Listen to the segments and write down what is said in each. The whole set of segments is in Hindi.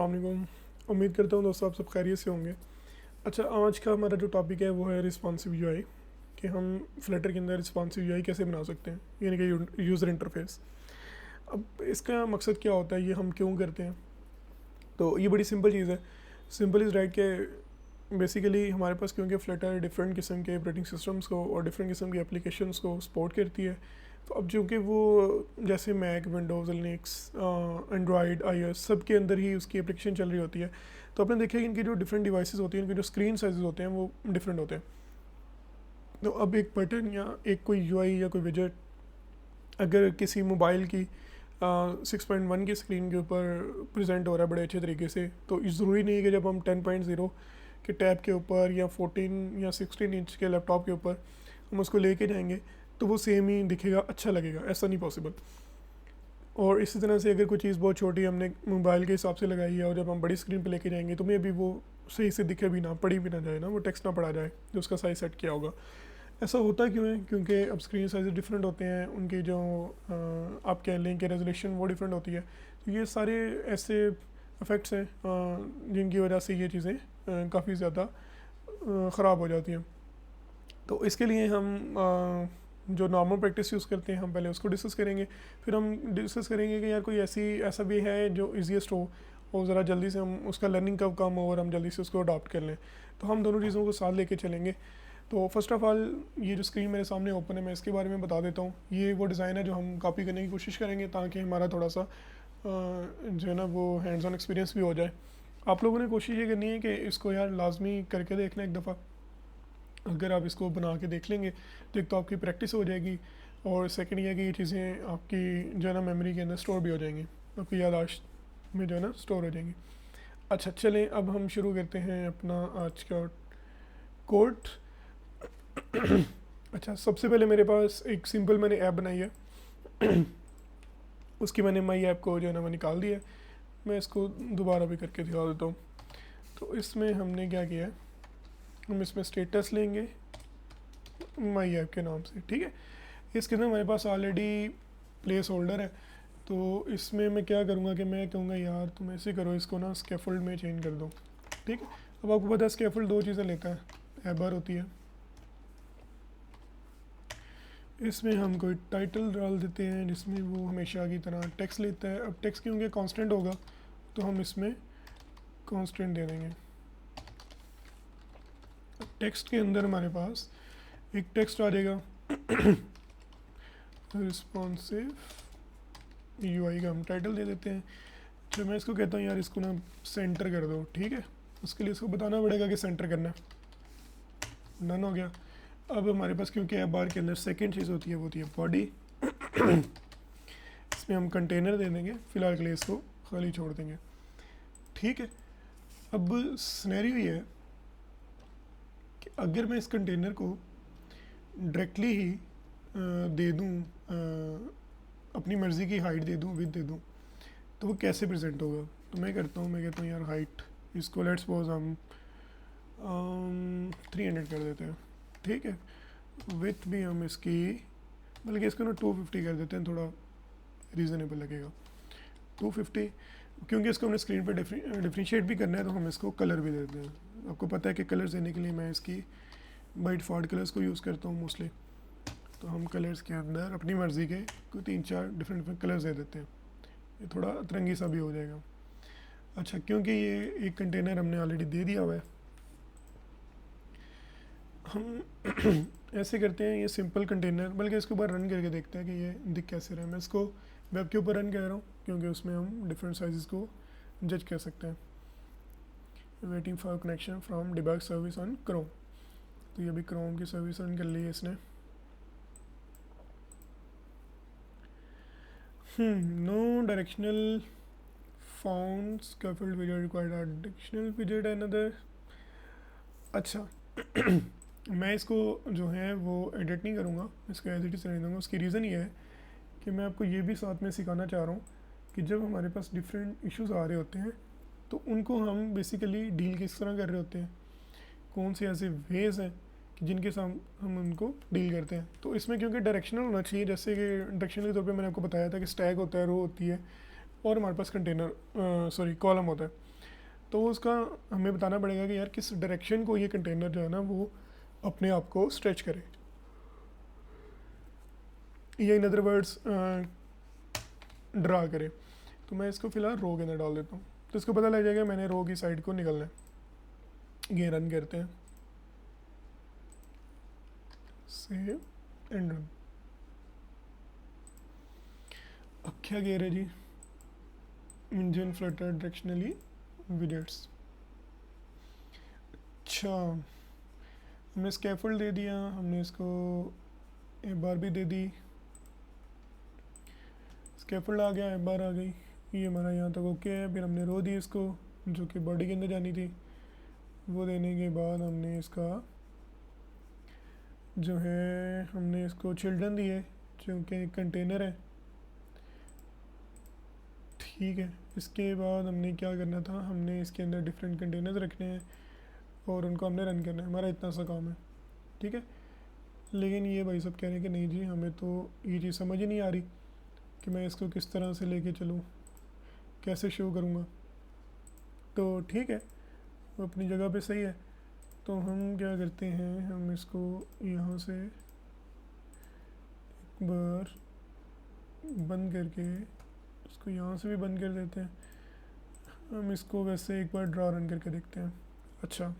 अस्सलाम। उम्मीद करता हूँ दोस्तों आप सब खैरियत से होंगे। अच्छा, आज का हमारा जो टॉपिक है वो है रिस्पॉन्सिव यूआई, कि हम फ्लटर के अंदर रिस्पॉन्सिव यूआई कैसे बना सकते हैं, यानी कि यूज़र इंटरफेस। अब इसका मकसद क्या होता है, ये हम क्यों करते हैं? तो ये बड़ी सिंपल चीज़ है। सिंपल इज़ राइट के बेसिकली हमारे पास, क्योंकि फ्लटर डिफरेंट किस्म के ऑपरेटिंग सिस्टम्स को और डिफरेंट किस्म की एप्लीकेशंस को सपोर्ट करती है। तो अब चूँकि वो जैसे Mac, Windows, Linux, Android, iOS सब के अंदर ही उसकी एप्लीकेशन चल रही होती है। तो आपने देखा कि इनकी जो डिफरेंट डिवाइसेस होती हैं, इनके जो स्क्रीन साइजेस होते हैं वो डिफरेंट होते हैं। तो अब एक बटन या एक कोई यूआई या कोई विजेट अगर किसी मोबाइल की 6.1 की स्क्रीन के ऊपर प्रेजेंट हो रहा है बड़े अच्छे तरीके से, तो ज़रूरी नहीं है कि जब हम 10.0 के टैब के ऊपर या 14 या 16 इंच के लैपटॉप के ऊपर हम उसको लेके जाएंगे तो वो सेम ही दिखेगा, अच्छा लगेगा। ऐसा नहीं पॉसिबल। और इसी तरह से अगर कोई चीज़ बहुत छोटी हमने मोबाइल के हिसाब से लगाई है और जब हम बड़ी स्क्रीन पे लेके जाएंगे तो मे भी वो सही से दिखे भी ना, पढ़ी भी ना जाए ना, वो टेक्स्ट ना पढ़ा जाए जो उसका साइज सेट किया होगा। ऐसा होता क्यों है? क्योंकि अब स्क्रीन साइज डिफरेंट होते हैं, उनकी जो आप कह लें कि रेजोल्यूशन वो डिफरेंट होती है। तो ये सारे ऐसे इफ़ेक्ट्स हैं जिनकी वजह से ये चीज़ें काफ़ी ज़्यादा ख़राब हो जाती हैं। तो इसके लिए हम जो नॉर्मल प्रैक्टिस यूज़ करते हैं हम पहले उसको डिस्कस करेंगे। फिर हम डिस्कस करेंगे कि यार कोई ऐसा भी है जो ईजीएस्ट हो और ज़रा जल्दी से हम उसका लर्निंग कब कम हो और हम जल्दी से उसको अडॉप्ट कर लें। तो हम दोनों चीज़ों को साथ लेके चलेंगे। तो फर्स्ट ऑफ़ ऑल, ये जो स्क्रीन मेरे सामने ओपन है मैं इसके बारे में बता देता हूँ। ये वो डिज़ाइन है जो हम कॉपी करने की कोशिश करेंगे ताकि हमारा थोड़ा सा जो है ना वो हैंड्स ऑन एक्सपीरियंस भी हो जाए। आप लोगों ने कोशिश ये करनी है कि इसको यार लाजमी करके देखना एक दफ़ा। अगर आप इसको बना के देख लेंगे तो एक तो आपकी प्रैक्टिस हो जाएगी, और सेकंड ये कि ये चीज़ें आपकी जो है ना मेमोरी के अंदर स्टोर भी हो जाएंगी, आपकी याददाश्त में जो है ना स्टोर हो जाएंगी। अच्छा चलें, अब हम शुरू करते हैं अपना आज का कोड। अच्छा, सबसे पहले मेरे पास एक सिंपल मैंने ऐप बनाई है। उसकी मैंने माई ऐप को जो है ना मैं निकाल दिया है। मैं इसको दोबारा भी करके दिखा देता हूँ। तो इसमें हमने क्या किया है, हम इसमें स्टेटस लेंगे माई ऐप के नाम से, ठीक है। इसके अंदर हमारे पास ऑलरेडी प्लेस होल्डर है। तो इसमें मैं क्या करूँगा कि मैं कहूँगा यार तुम ऐसे करो, इसको ना स्कैफोल्ड में चेंज कर दो, ठीक है। अब आपको पता है स्कैफोल्ड दो चीज़ें लेता है, एबर होती है। इसमें हम कोई टाइटल डाल देते हैं जिसमें वो हमेशा की तरह टेक्स्ट लेता है। अब टेक्स्ट क्योंकि कांस्टेंट होगा तो हम इसमें कांस्टेंट दे देंगे। टेक्स्ट के अंदर हमारे पास एक टेक्स्ट आ जाएगा रिस्पॉन्सिव यूआई का हम टाइटल दे देते हैं। तो मैं इसको कहता हूँ यार इसको ना सेंटर कर दो, ठीक है। उसके लिए इसको बताना पड़ेगा कि सेंटर करना है। डन हो गया। अब हमारे पास क्योंकि ऐप बार के अंदर सेकंड चीज़ होती है वो होती है बॉडी। इसमें हम कंटेनर दे देंगे, फ़िलहाल के लिए इसको खाली छोड़ देंगे, ठीक है। अब सिनेरियो ये है कि अगर मैं इस कंटेनर को डायरेक्टली ही दे दूँ, अपनी मर्ज़ी की हाइट दे दूँ, विड्थ दे दूँ, तो वो कैसे प्रेजेंट होगा। तो मैं करता हूँ, मैं कहता हूँ यार हाइट इसको लेट्स सपोज हम 300 कर देते हैं, ठीक है। विथ भी हम इसकी बल्कि इसको ना 250 कर देते हैं, थोड़ा रीज़नेबल लगेगा 250। क्योंकि इसको हमने स्क्रीन पर डिफ्रेंशिएट भी करना है तो हम इसको कलर भी देते हैं। आपको पता है कि कलर्स देने के लिए मैं इसकी बाय डिफ़ॉल्ट कलर्स को यूज़ करता हूँ मोस्टली। तो हम कलर्स के अंदर अपनी मर्ज़ी के कोई 3-4 डिफरेंट कलर्स दे देते हैं, ये थोड़ा अतरंगी सा भी हो जाएगा। अच्छा, क्योंकि ये एक कंटेनर हमने ऑलरेडी दे दिया हुआ है, हम ऐसे करते हैं, ये सिंपल कंटेनर, बल्कि इसके ऊपर रन करके देखते हैं कि ये दिख कैसे रहा है। मैं इसको वेब के ऊपर रन कर रहा हूँ क्योंकि उसमें हम डिफरेंट साइज़ को जज कर सकते हैं। Waiting for connection from debug service on Chrome. तो ये भी क्रोम की सर्विस रन कर ली है इसने। No directional found scaffold विजेट required directional विजेट another. अच्छा मैं इसको जो है वो एडिट नहीं करूँगा, इसको एज इट इज़ रहने दूँगा। उसकी रीज़न ये है कि मैं आपको ये भी साथ में सिखाना चाह रहा हूँ कि जब हमारे पास डिफरेंट इश्यूज़ आ रहे होते हैं तो उनको हम बेसिकली डील किस तरह कर रहे होते हैं, कौन से ऐसे वेज़ हैं कि जिनके साथ हम उनको डील करते हैं। तो इसमें क्योंकि डायरेक्शनल होना चाहिए, जैसे कि डायरेक्शनल के तौर पे मैंने आपको बताया था कि स्टैक होता है, रो होती है, और हमारे पास कंटेनर कॉलम होता है। तो उसका हमें बताना पड़ेगा कि यार किस डायरेक्शन को ये कंटेनर जो है ना वो अपने आप को स्ट्रेच करे, या इन अदर वर्ड्स ड्रा करे। तो मैं इसको फिलहाल रो के अंदर डाल देता हूँ, तो इसको पता लग जाएगा मैंने रो की साइड को निकलना है। ये रन करते हैं, सेव एंड रन। अब क्या कह रहे जी, इंजन फ्लटर डायरेक्शनली विजेट्स। अच्छा, हमने स्कैफोल्ड दे दिया, हमने इसको एक बार भी दे दी, स्कैफोल्ड आ गया, एक बार आ गई, ये हमारा यहाँ तक ओके है। फिर हमने रो दी इसको जो कि बॉडी के अंदर जानी थी, वो देने के बाद हमने इसका जो है हमने इसको चिल्ड्रन दिए जो कि कंटेनर है, ठीक है। इसके बाद हमने क्या करना था, हमने इसके अंदर डिफरेंट कंटेनर्स रखने हैं और उनको हमने रन करना है, हमारा इतना सा काम है, ठीक है। लेकिन ये भाई सब कह रहे हैं कि नहीं जी हमें तो ये चीज़ समझ ही नहीं आ रही कि मैं इसको किस तरह से लेके चलूँ, कैसे शो करूँगा। तो ठीक है, वो अपनी जगह पे सही है। तो हम क्या करते हैं, हम इसको यहाँ से एक बार बंद करके इसको यहाँ से भी बंद कर देते हैं। हम इसको वैसे एक बार ड्रा रन करके देखते हैं। अच्छा,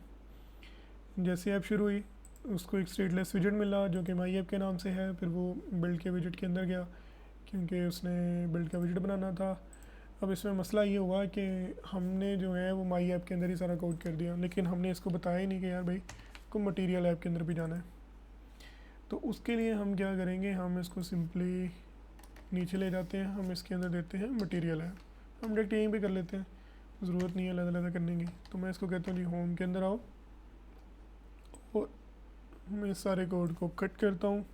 जैसे ऐप शुरू हुई उसको एक स्टेटलेस विजेट मिला जो कि माई ऐप के नाम से है। फिर वो बिल्ड के विजेट के अंदर गया क्योंकि उसने बिल्ड का विजेट बनाना था। अब इसमें मसला ये हुआ कि हमने जो है वो माई ऐप के अंदर ही सारा कोड कर दिया, लेकिन हमने इसको बताया ही नहीं कि यार भाई को मटेरियल ऐप के अंदर भी जाना है। तो उसके लिए हम क्या करेंगे, हम इसको सिंपली नीचे ले जाते हैं, हम इसके अंदर देते हैं मटेरियल ऐप। हम डायरेक्ट यहीं पे कर लेते हैं, ज़रूरत नहीं है अलग-अलग करने की। तो मैं इसको कहता हूँ जी होम के अंदर आओ और मैं सारे कोड को कट करता हूँ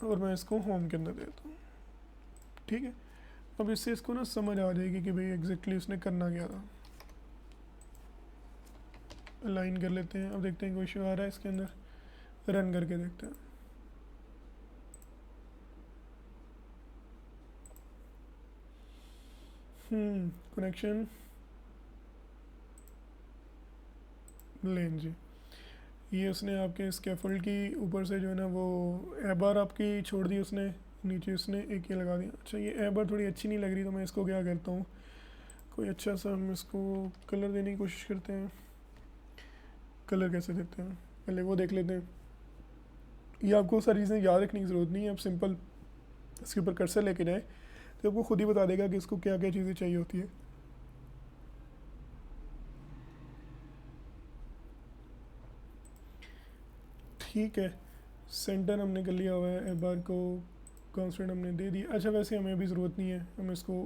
और मैं इसको होम के अंदर देता हूँ, ठीक है। अब इससे इसको ना समझ आ जाएगी कि भाई एग्जैक्टली उसने करना क्या था। अलाइन कर लेते हैं, अब देखते हैं कोई इशू आ रहा है इसके अंदर, रन करके देखते हैं। कनेक्शन लेन जी, ये उसने आपके स्कैफोल्ड की ऊपर से जो है ना वो ए बार आपकी छोड़ दी उसने, नीचे उसने एक ये लगा दिया। अच्छा, ये ए बार थोड़ी अच्छी नहीं लग रही, तो मैं इसको क्या करता हूँ, कोई अच्छा सा हम इसको कलर देने की कोशिश करते हैं। कलर कैसे देते हैं पहले वो देख लेते हैं। ये आपको सारी चीज़ें याद रखने की ज़रूरत नहीं है, आप सिंपल इसके ऊपर कर्सर लेके जाएँ तो आपको खुद ही बता देगा कि इसको क्या क्या चीज़ें चाहिए होती है। ठीक है, सेंटर हमने कर लिया हुआ है, ए बार को कॉन्स्टेंट हमने दे दिया। अच्छा, वैसे हमें अभी ज़रूरत नहीं है, हम इसको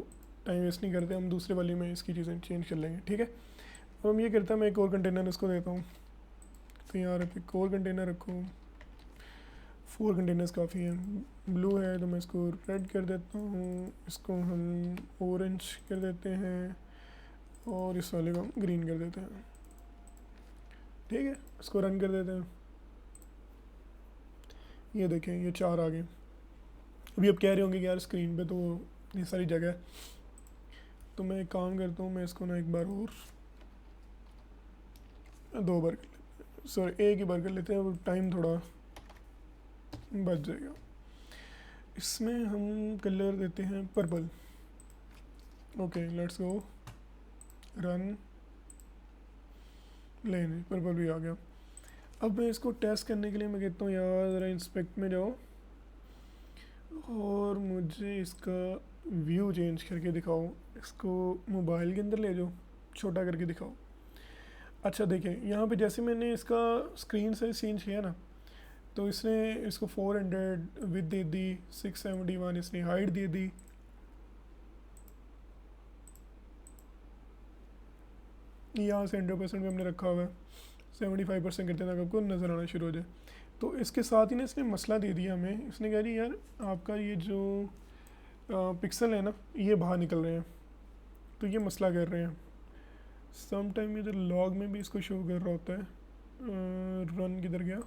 टाइम वेस्ट नहीं करते, हम दूसरे वाले में इसकी चीज़ें चेंज कर लेंगे, ठीक है। अब हम ये करते हैं, मैं एक और कंटेनर इसको देता हूँ। तो यहाँ पे एक और कंटेनर रखो, 4 कंटेनर्स काफ़ी हैं। ब्लू है तो मैं इसको रेड कर देता हूँ, इसको हम ऑरेंज कर देते हैं और इस वाले को ग्रीन कर देते हैं, ठीक है। इसको रन कर देते हैं, ये देखें ये 4 आ गए। अभी आप कह रहे होंगे कि यार स्क्रीन पे तो ये सारी जगह है, तो मैं एक काम करता हूँ, मैं इसको ना एक बार और 2 बार कर लेते हैं, सॉरी एक ही बार कर लेते हैं, वो टाइम थोड़ा बच जाएगा। इसमें हम कलर देते हैं purple. Okay, let's go run, लेने पर्पल भी आ गया। अब मैं इसको टेस्ट करने के लिए मैं कहता हूँ यार ज़रा इंस्पेक्ट में जाओ और मुझे इसका व्यू चेंज करके दिखाओ, इसको मोबाइल के अंदर ले जाओ, छोटा करके दिखाओ। अच्छा देखें, यहाँ पे जैसे मैंने इसका स्क्रीन साइज चेंज किया ना, तो इसने इसको 400 विद दे दी, 671 इसने हाइट दे दी। यहाँ से 100% पे हमने रखा हुआ है, 75% करते तक आपको नज़र आना शुरू हो जाए। तो इसके साथ ही ना इसने मसला दे दिया हमें, इसने कहा जी यार आपका ये जो पिक्सल है ना ये बाहर निकल रहे हैं, तो ये मसला कर रहे हैं। सम टाइम इधर लॉग में भी इसको शो कर रहा होता है। रन किधर गया,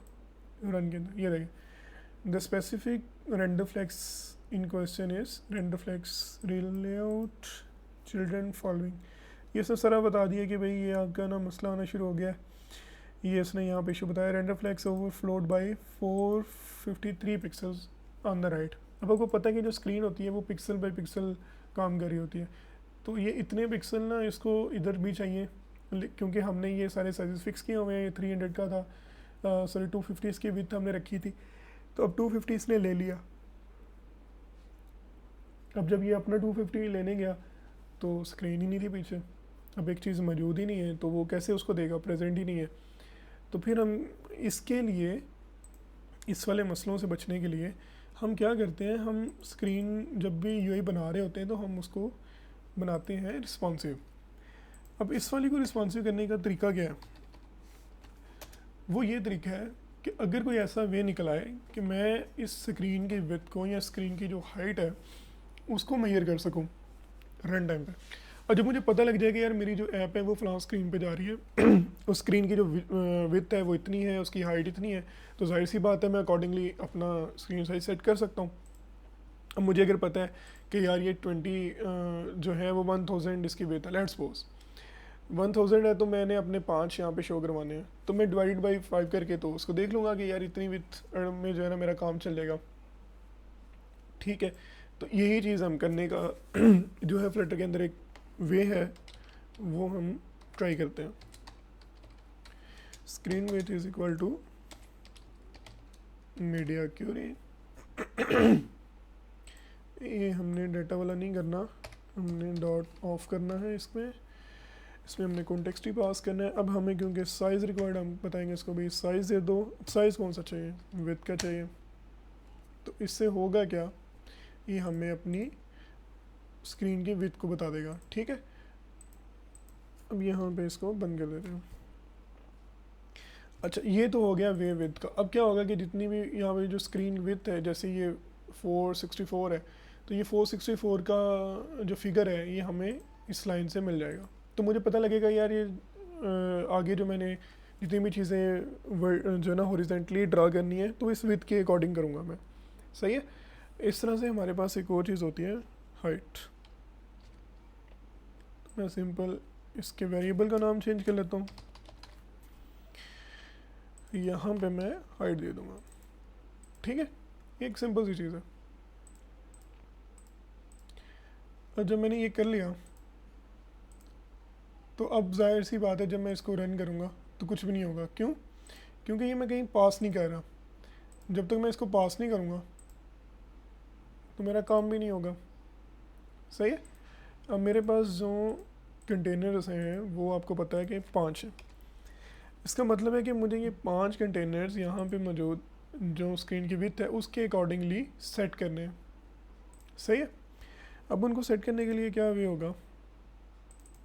रन के अंदर ये देखें, the specific render flex in question is render flex real layout children following. ये इसने सारा बता दिया कि भाई ये आपका ना मसला होना शुरू हो गया है। ये इसने यहाँ पे इशू बताया, render flags overflowed by 453 pixels on the right. अब आपको पता है कि जो स्क्रीन होती है वो पिक्सल बाय पिक्सल काम कर रही होती है, तो ये इतने पिक्सल ना इसको इधर भी चाहिए, क्योंकि हमने ये सारे साइजेस फिक्स किए हुए हैं। ये 300 का था, सॉरी 250 इसकी विड्थ हमने रखी थी, तो अब 250 इसने ले लिया। अब जब ये अपना 250 लेने गया तो स्क्रीन ही नहीं थी पीछे, अब एक चीज़ मौजूद ही नहीं है, तो वो कैसे उसको देगा, प्रेजेंट ही नहीं है। तो फिर हम इसके लिए, इस वाले मसलों से बचने के लिए हम क्या करते हैं, हम स्क्रीन जब भी यूआई बना रहे होते हैं तो हम उसको बनाते हैं रिस्पॉन्सिव। अब इस वाली को रिस्पॉन्सिव करने का तरीका क्या है, वो ये तरीका है कि अगर कोई ऐसा वे निकल आए कि मैं इस स्क्रीन की विड्थ को या स्क्रीन की जो हाइट है उसको मेजर कर सकूं रन टाइम पे, और जब मुझे पता लग जाए कि यार मेरी जो ऐप है वो फलां स्क्रीन पे जा रही है उस स्क्रीन की जो विड्थ है वो इतनी है, उसकी हाइट इतनी है, तो जाहिर सी बात है मैं अकॉर्डिंगली अपना स्क्रीन साइज सेट कर सकता हूँ। अब मुझे अगर पता है कि यार ये 20 जो है वो 1000 इसकी विड्थ है, लेट्स सपोज 1000 है, तो मैंने अपने 5 यहाँ पे शो करवाने हैं, तो मैं डिवाइड बाई 5 करके तो उसको देख लूँगा कि यार इतनी विड्थ में जो है ना मेरा काम चल जाएगा। ठीक है, तो यही चीज़ हम करने का जो है फ्लटर के अंदर एक वे है, वो हम ट्राई करते हैं। Screen width is equal to media query. ये हमने डाटा वाला नहीं करना, हमने डॉट ऑफ करना है इसमें हमने कॉन्टेक्स्ट ही पास करना है। अब हमें क्योंकि साइज़ रिक्वायर्ड, हम बताएंगे इसको भाई साइज़ दे दो। साइज़ कौन सा चाहिए, विड्थ का चाहिए, तो इससे होगा क्या, ये हमें अपनी स्क्रीन की विड्थ को बता देगा। ठीक है, अब यहाँ पे इसको बंद कर देते हैं। अच्छा, ये तो हो गया वे विड्थ का। अब क्या होगा कि जितनी भी यहाँ पे जो स्क्रीन विड्थ है, जैसे ये 464 है, तो ये 464 का जो फिगर है ये हमें इस लाइन से मिल जाएगा। तो मुझे पता लगेगा यार ये आगे जो मैंने जितनी भी चीज़ें जो ना हॉरिजॉन्टली ड्रा करनी है तो इस विड्थ के अकॉर्डिंग करूँगा मैं। सही है। इस तरह से हमारे पास एक और चीज़ होती है हाइट। मैं सिंपल इसके वेरिएबल का नाम चेंज कर लेता हूँ, यहाँ पे मैं हाइट दे दूँगा। ठीक है, एक सिंपल सी चीज़ है। और जब मैंने ये कर लिया तो अब जाहिर सी बात है जब मैं इसको रन करूँगा तो कुछ भी नहीं होगा। क्यों? क्योंकि ये मैं कहीं पास नहीं कर रहा। जब तक मैं इसको पास नहीं करूँगा तो मेरा काम भी नहीं होगा। सही है। अब मेरे पास जो कंटेनर्स हैं वो आपको पता है कि 5 है। इसका मतलब है कि मुझे ये 5 कंटेनर्स यहाँ पे मौजूद जो स्क्रीन की विड्थ है उसके अकॉर्डिंगली सेट करने हैं। सही है। अब उनको सेट करने के लिए क्या वे होगा,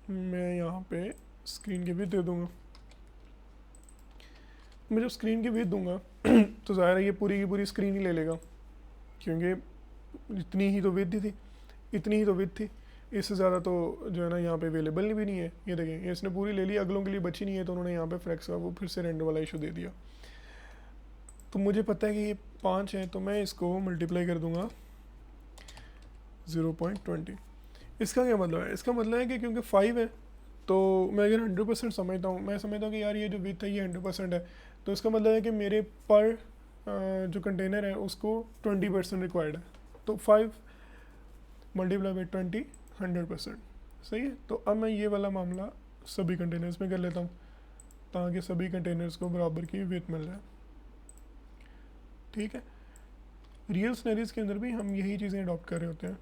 मैं यहाँ पे स्क्रीन की विड्थ दे दूँगा। मैं जब स्क्रीन की विड्थ दूंगा तो ज़ाहिर है ये पूरी की पूरी स्क्रीन ही ले लेगा, क्योंकि इतनी ही तो विड्थ थी, इतनी ही तो विड्थ थी, इससे ज़्यादा तो जो है ना यहाँ पे अवेलेबल भी नहीं है। ये देखें, ये इसने पूरी ले ली, अगलों के लिए बची नहीं है, तो उन्होंने यहाँ पे फ्लेक्स का वो फिर से रेंडर वाला इशू दे दिया। तो मुझे पता है कि ये 5 है, तो मैं इसको मल्टीप्लाई कर दूंगा 0.20। इसका क्या मतलब है, इसका मतलब है कि क्योंकि 5 है तो मैं अगर 100% समझता हूँ, मैं समझता हूँ कि यार ये जो विड्थ है ये 100% है, तो इसका मतलब है कि मेरे पर जो कंटेनर है उसको 20% रिक्वायर्ड है। तो 5 मल्टीप्लाई बाई 20 100%। सही है। तो अब मैं ये वाला मामला सभी कंटेनर्स में कर लेता हूँ ताकि सभी कंटेनर्स को बराबर की विड्थ मिल जाए। ठीक है। रियल सिनेरियोज के अंदर भी हम यही चीज़ें अडॉप्ट कर रहे होते हैं।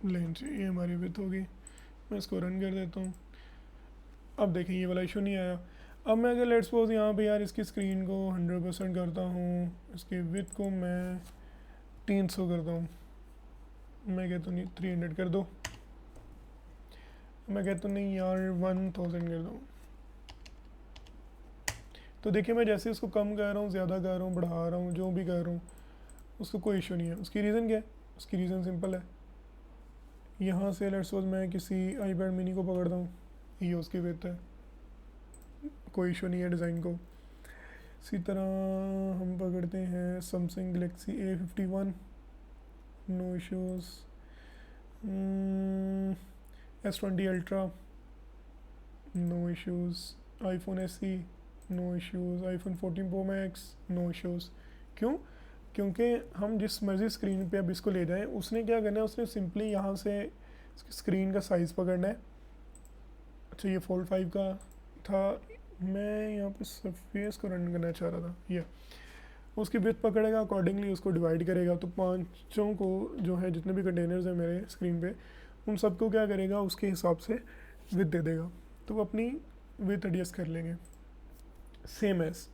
लेन से ये हमारी विड्थ होगी, मैं इसको रन कर देता हूँ। अब देखें ये वाला इशू नहीं आया। अब मैं अगर लेट्स सपोज यहाँ पे यार इसकी स्क्रीन को 100% करता हूँ, इसकी विड्थ को मैं 300 करता हूँ, मैं कहता हूँ नहीं 300 कर दो, मैं कहता हूँ नहीं यार 1000 कर दो। तो देखिए मैं जैसे इसको कम कर रहा हूँ, ज़्यादा कर रहा हूँ, बढ़ा रहा हूँ, जो भी कर रहा हूँ उसको कोई इशू नहीं है। उसकी रीज़न क्या है, उसकी रीज़न सिंपल है। यहाँ से लेट्स सपोज मैं किसी आईपैड मिनी को पकड़ता हूँ, ये उसकी विड्थ है, कोई इशू नहीं है डिज़ाइन को। इसी तरह हम पकड़ते हैं Samsung Galaxy A51, no issues. S20 ultra no issues, iPhone SE no issues, iPhone 14 Pro Max no issues. क्यों? क्योंकि हम जिस मर्ज़ी स्क्रीन पे अब इसको ले जाएं, उसने क्या करना है, उसने सिंपली यहाँ से स्क्रीन का साइज़ पकड़ना है। अच्छा, ये फोल्ड 5 का था, मैं यहाँ पे सरफेस को रन करना चाह रहा था। ये उसकी विड्थ पकड़ेगा, अकॉर्डिंगली उसको डिवाइड करेगा। तो पांचों को जो है, जितने भी कंटेनर्स हैं मेरे स्क्रीन पे, उन सबको क्या करेगा, उसके हिसाब से विड्थ दे देगा। तो वो अपनी विड्थ एडजस्ट कर लेंगे। सेम एज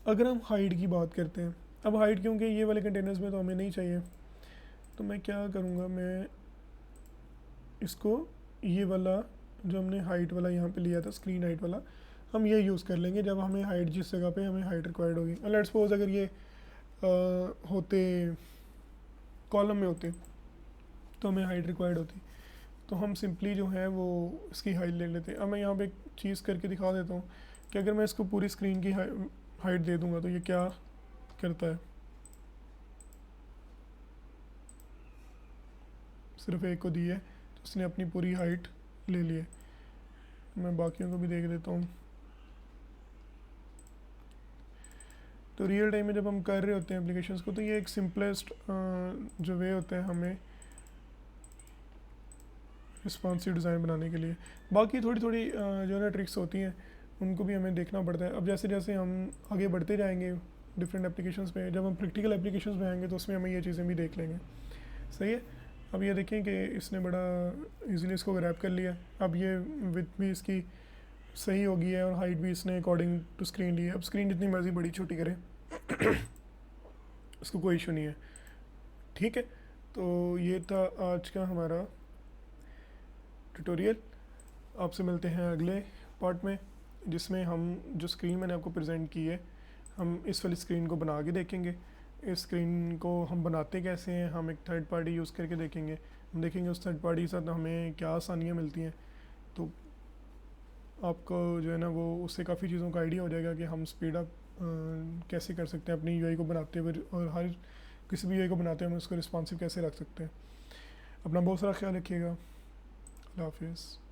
अगर हम हाइट की बात करते हैं, अब हाइट क्योंकि ये वाले कंटेनर्स में तो हमें नहीं चाहिए, तो मैं क्या करूँगा, मैं इसको ये वाला जो हमने हाइट वाला यहाँ पे लिया था, स्क्रीन हाइट वाला, हम ये यूज़ कर लेंगे जब हमें हाइट, जिस जगह पे हमें हाइट रिक्वायर्ड होगी। और लेट्स सपोज अगर ये होते कॉलम में होते तो हमें हाइट रिक्वायर्ड होती, तो हम सिंपली जो है वो इसकी हाइट ले लेते। अब मैं यहाँ पे एक चीज़ करके दिखा देता हूँ कि अगर मैं इसको पूरी स्क्रीन की हाइट दे दूँगा तो ये क्या करता है। सिर्फ एक को दी है तो उसने अपनी पूरी हाइट ले ली है। मैं बाकियों को भी देख देता हूँ। तो रियल टाइम में जब हम कर रहे होते हैं एप्लीकेशंस को, तो ये एक सिंपलेस्ट जो वे होता है हमें रिस्पॉन्सिव डिज़ाइन बनाने के लिए। बाकी थोड़ी थोड़ी जो है ना ट्रिक्स होती हैं, उनको भी हमें देखना पड़ता है। अब जैसे जैसे हम आगे बढ़ते जाएंगे डिफरेंट एप्लीकेशंस पे, जब हम प्रैक्टिकल एप्लीकेशंस में आएंगे तो उसमें हमें ये चीज़ें भी देख लेंगे। सही है। अब ये देखें कि इसने बड़ा इजीली इसको ग्रैब कर लिया। अब ये विड्थ भी इसकी सही हो गई है और हाइट भी इसने अकॉर्डिंग टू स्क्रीन ली है। अब स्क्रीन जितनी मर्जी बड़ी छोटी करे उसको कोई इशू नहीं है। ठीक है, तो ये था आज का हमारा ट्यूटोरियल। आपसे मिलते हैं अगले पार्ट में, जिसमें हम जो स्क्रीन मैंने आपको प्रेजेंट की है, हम इस वाली स्क्रीन को बना के देखेंगे। इस स्क्रीन को हम बनाते कैसे हैं, हम एक थर्ड पार्टी यूज़ करके देखेंगे। हम देखेंगे उस थर्ड पार्टी के साथ हमें क्या आसानियाँ मिलती हैं। तो आपको जो है ना वो उससे काफ़ी चीज़ों का आइडिया हो जाएगा कि हम स्पीड अप कैसे कर सकते हैं अपनी यूआई को बनाते हुए, और हर किसी भी यूआई को बनाते हुए हम उसको रिस्पॉन्सिव कैसे रख सकते हैं। अपना बहुत सारा ख्याल रखिएगा। अल्लाह हाफिज़।